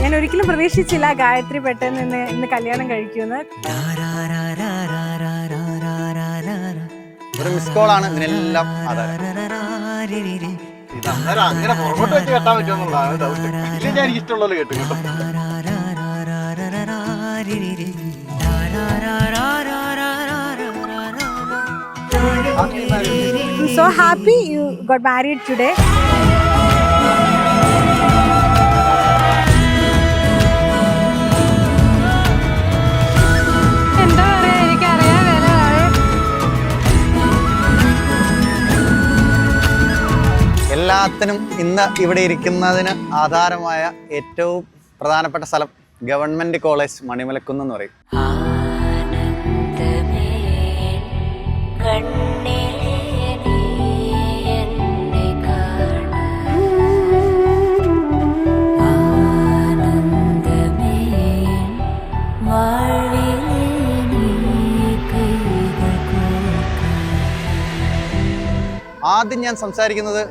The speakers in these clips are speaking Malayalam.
ഞാൻ ഒരിക്കലും പ്രതീക്ഷിച്ചില്ല ഗായത്രി പെട്ടെന്ന് ഇന്ന് കല്യാണം കഴിക്കുമെന്ന്. ഒരു മിസ് കോൾ ആണ് ഇതിനെല്ലാം ആധാരം. അങ്ങനെ പുറകോട്ട് വെച്ച് കെട്ടാൻ പറ്റുമെന്നുള്ളതാണ് ഡൗട്ട്. ഇല്ല, ഞാൻ എനിക്ക് ഇഷ്ടമുള്ളത് കേട്ടു കേട്ടോ. I'm so happy you got married today. എല്ലാത്തിനും ഇന്ന് ഇവിടെ ഇരിക്കുന്നതിന് ആധാരമായ ഏറ്റവും പ്രധാനപ്പെട്ട സ്ഥലം ഗവൺമെന്റ് കോളേജ് മണിമലക്കുന്ന് എന്ന് പറയും. ആദ്യം ഞാൻ സംസാരിക്കുന്നത്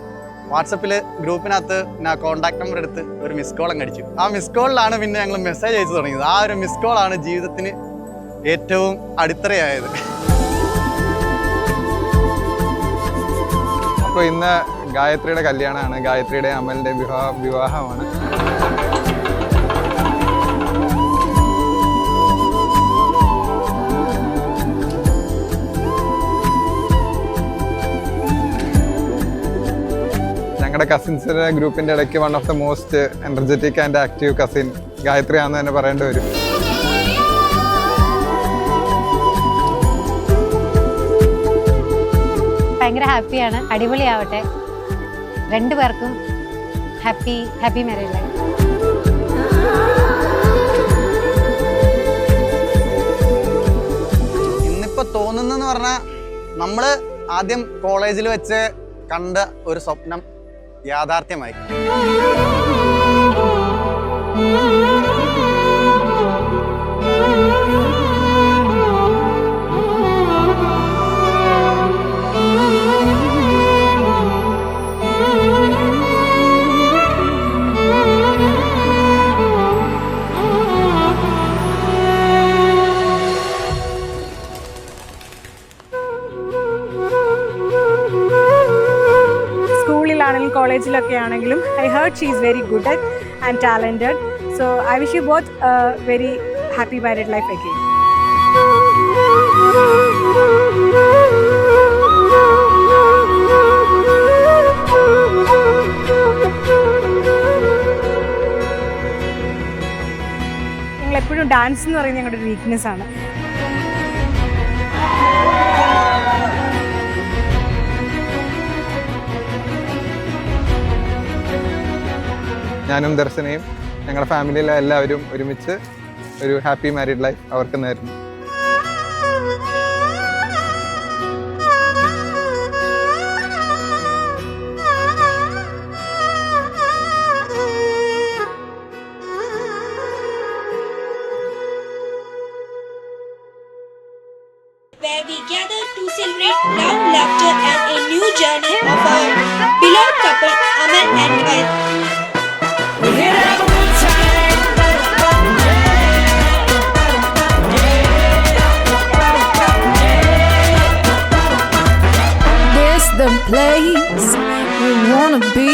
വാട്സപ്പിൽ ഗ്രൂപ്പിനകത്ത് ഞാൻ കോൺടാക്ട് നമ്പർ എടുത്ത് ഒരു മിസ് കോൾ അങ്ങ് അടിച്ചു. ആ മിസ് കോളിലാണ് പിന്നെ ഞങ്ങൾ മെസ്സേജ് അയച്ചു തുടങ്ങിയത്. ആ ഒരു മിസ് കോളാണ് ജീവിതത്തിന് ഏറ്റവും അടിത്തറയായത്. അപ്പോൾ ഇന്ന് ഗായത്രിയുടെ കല്യാണമാണ്. ഗായത്രിയുടെ അമലിൻ്റെ വിവാഹമാണ്. ഞങ്ങളുടെ കസിൻസിൻ്റെ ഗ്രൂപ്പിൻ്റെ ഇടയ്ക്ക് one of the most energetic and active cousin Gayathri ആണെന്ന് തന്നെ പറയേണ്ടി വരും. ഭയങ്കര ഹാപ്പിയാണ്. അടിപൊളിയാവട്ടെ രണ്ടുപേർക്കും. Happy marriage life. ഇന്നിപ്പോൾ തോന്നുന്നെന്ന് പറഞ്ഞാൽ നമ്മൾ ആദ്യം കോളേജിൽ വെച്ച് കണ്ട ഒരു സ്വപ്നം യാഥാർത്ഥ്യമായി. കോളേജിലൊക്കെ ആണെങ്കിലും I heard she is very good and talented. So I wish you both a very happy married life again. നിങ്ങൾ എപ്പോഴും ഡാൻസ് എന്ന് പറയുന്നത് ഞങ്ങളുടെ ഒരു വീക്ക്നെസ് ആണ്. ഞാനും ദർശനയും ഞങ്ങളുടെ ഫാമിലിയിലെ എല്ലാവരും ഒരുമിച്ച് ഒരു ഹാപ്പി മാരീഡ് ലൈഫ് അവർക്ക് നേരുന്നു. Where we gather to celebrate love, laughter and a new journey of our beloved couple Amal and Gayatri. The place we wanna be.